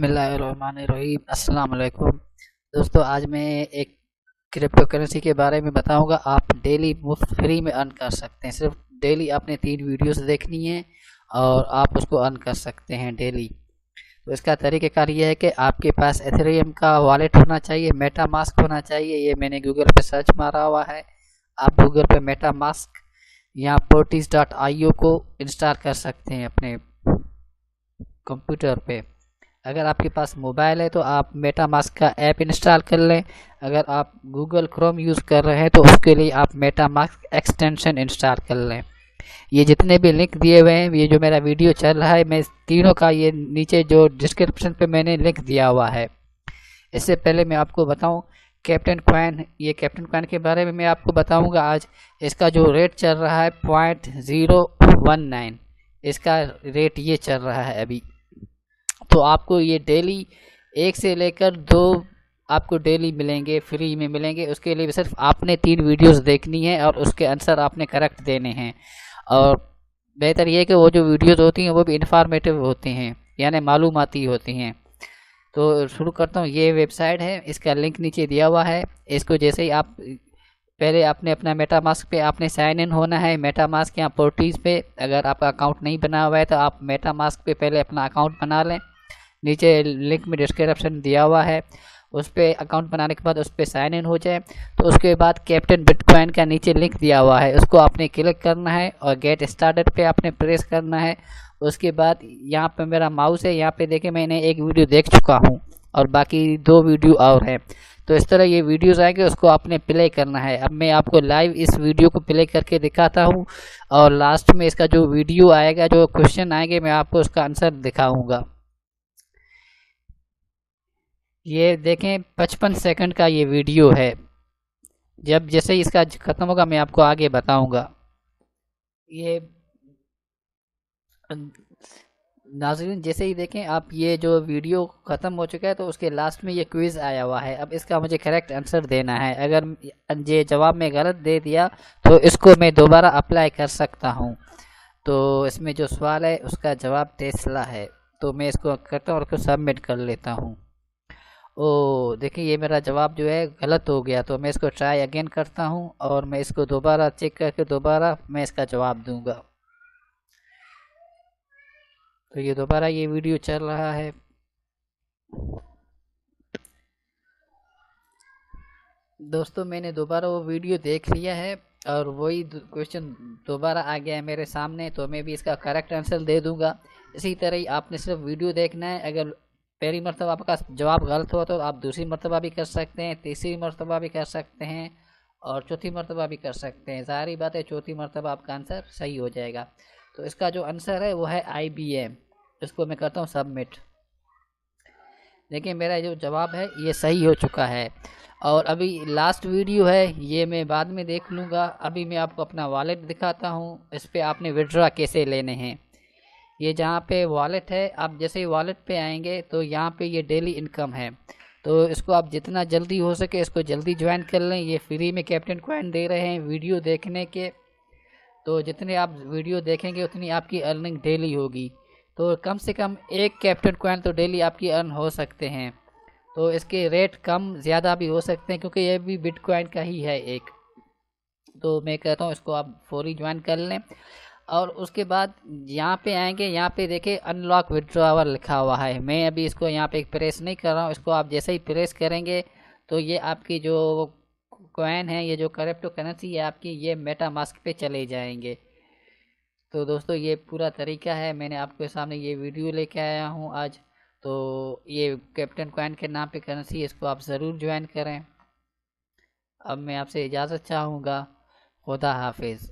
बिस्मिल्लाहिर्रहमानिर्रहीम। अस्सलाम वालेकुम दोस्तों, आज मैं एक क्रिप्टो करेंसी के बारे में बताऊंगा। आप डेली मुफ्त फ्री में अर्न कर सकते हैं। सिर्फ डेली आपने 3 वीडियोस देखनी है और आप उसको अर्न कर सकते हैं डेली। तो इसका तरीक़ाकार ये है कि आपके पास एथेरियम का वॉलेट होना चाहिए, मेटामास्क होना चाहिए। ये मैंने गूगल पे सर्च मारा हुआ है। आप गूगल पे मेटामास्क या portis.io को इंस्टॉल कर सकते हैं अपने कंप्यूटर पे। अगर आपके पास मोबाइल है तो आप मेटामास्क का ऐप इंस्टॉल कर लें। अगर आप गूगल क्रोम यूज़ कर रहे हैं तो उसके लिए आप मेटामास्क एक्सटेंशन इंस्टॉल कर लें। ये जितने भी लिंक दिए हुए हैं, ये जो मेरा वीडियो चल रहा है, मैं तीनों का ये नीचे जो डिस्क्रिप्शन पे मैंने लिंक दिया हुआ है। इससे पहले मैं आपको बताऊं कैप्टन कॉइन, ये कैप्टन कॉइन के बारे में मैं आपको बताऊंगा आज। इसका जो रेट चल रहा है 0.019, इसका रेट ये चल रहा है अभी। तो आपको ये डेली 1 से लेकर 2 आपको डेली मिलेंगे, फ्री में मिलेंगे। उसके लिए सिर्फ आपने 3 वीडियोस देखनी है और उसके आंसर आपने करेक्ट देने हैं। और बेहतर ये है कि वो जो वीडियोस होती हैं वो भी इंफॉर्मेटिव होती हैं, यानी मालूमाती होती हैं। तो शुरू करता हूँ। ये वेबसाइट है, इसका लिंक नीचे दिया हुआ है। इसको जैसे ही आप पहले आपने अपना मेटामास्क पे आपने साइन इन होना है, मेटामास्क या पोर्टिस पे। अगर आपका अकाउंट नहीं बना हुआ है तो आप मेटामास्क पे पहले अपना अकाउंट बना लें। नीचे लिंक में डिस्क्रिप्शन दिया हुआ है, उस पर अकाउंट बनाने के बाद उस पर साइन इन हो जाए। तो उसके बाद कैप्टन बिटकॉइन का नीचे लिंक दिया हुआ है, उसको आपने क्लिक करना है और गेट स्टार्टेड पे आपने प्रेस करना है। उसके बाद यहाँ पे मेरा माउस है, यहाँ पे देखें मैंने एक वीडियो देख चुका हूँ और बाकी 2 वीडियो और हैं। तो इस तरह ये वीडियोस आएंगे, उसको आपने प्ले करना है। अब मैं आपको लाइव इस वीडियो को प्ले करके दिखाता हूँ और लास्ट में इसका जो वीडियो आएगा, जो क्वेश्चन आएंगे, मैं आपको उसका आंसर दिखाऊँगा। ये देखें 55 सेकंड का ये वीडियो है। जब जैसे ही इसका ख़त्म होगा मैं आपको आगे बताऊंगा। ये नाज़रीन, जैसे ही देखें आप, ये जो वीडियो ख़त्म हो चुका है तो उसके लास्ट में ये क्विज़ आया हुआ है। अब इसका मुझे करेक्ट आंसर देना है। अगर ये जवाब में गलत दे दिया तो इसको मैं दोबारा अप्लाई कर सकता हूँ। तो इसमें जो सवाल है उसका जवाब टेस्ला है। तो मैं इसको करता हूँ और उसको सबमिट कर लेता हूँ। ओ देखिए, ये मेरा जवाब जो है गलत हो गया। तो मैं इसको ट्राई अगेन करता हूँ और मैं इसको दोबारा चेक करके दोबारा मैं इसका जवाब दूंगा। तो ये दोबारा ये वीडियो चल रहा है। दोस्तों, मैंने दोबारा वो वीडियो देख लिया है और वही क्वेश्चन दोबारा आ गया है मेरे सामने। तो मैं भी इसका करेक्ट आंसर दे दूंगा। इसी तरह ही आपने सिर्फ वीडियो देखना है। अगर पहली मरतबा आपका जवाब गलत हो तो आप दूसरी मरतबा भी कर सकते हैं, तीसरी मरतबा भी कर सकते हैं और चौथी मरतबा भी कर सकते हैं। सारी बात है, चौथी मरतबा आपका आंसर सही हो जाएगा। तो इसका जो आंसर है वो है IBM। इसको मैं करता हूँ सबमिट। देखिए, मेरा जो जवाब है ये सही हो चुका है। और अभी लास्ट वीडियो है, ये मैं बाद में देख लूँगा। अभी मैं आपको अपना वॉलेट दिखाता हूँ। इस पर आपने विड्रॉ कैसे लेने हैं। ये जहाँ पे वॉलेट है, आप जैसे ही वॉलेट पे आएंगे तो यहाँ पे ये डेली इनकम है। तो इसको आप जितना जल्दी हो सके इसको जल्दी ज्वाइन कर लें। ये फ्री में कैप्टन कॉइन दे रहे हैं वीडियो देखने के। तो जितने आप वीडियो देखेंगे उतनी आपकी अर्निंग डेली होगी। तो कम से कम 1 कैप्टन कॉइन तो डेली आपकी अर्न हो सकते हैं। तो इसके रेट कम ज़्यादा भी हो सकते हैं क्योंकि ये भी बिटकॉइन का ही है एक। तो मैं कहता हूँ इसको आप फौरी ज्वाइन कर लें। और उसके बाद यहाँ पे आएंगे, यहाँ पे देखें अनलॉक विड्रॉवर लिखा हुआ है। मैं अभी इसको यहाँ पे प्रेस नहीं कर रहा हूँ। इसको आप जैसे ही प्रेस करेंगे तो ये आपकी जो कॉइन है, ये जो क्रिप्टो करेंसी है आपकी, ये मेटामास्क पे चले जाएंगे। तो दोस्तों, ये पूरा तरीका है। मैंने आपके सामने ये वीडियो लेके आया हूँ आज। तो ये कैप्टन कॉइन के नाम पे करेंसी, इसको आप ज़रूर ज्वाइन करें। अब मैं आपसे इजाज़त चाहूँगा। खुदा हाफिज़।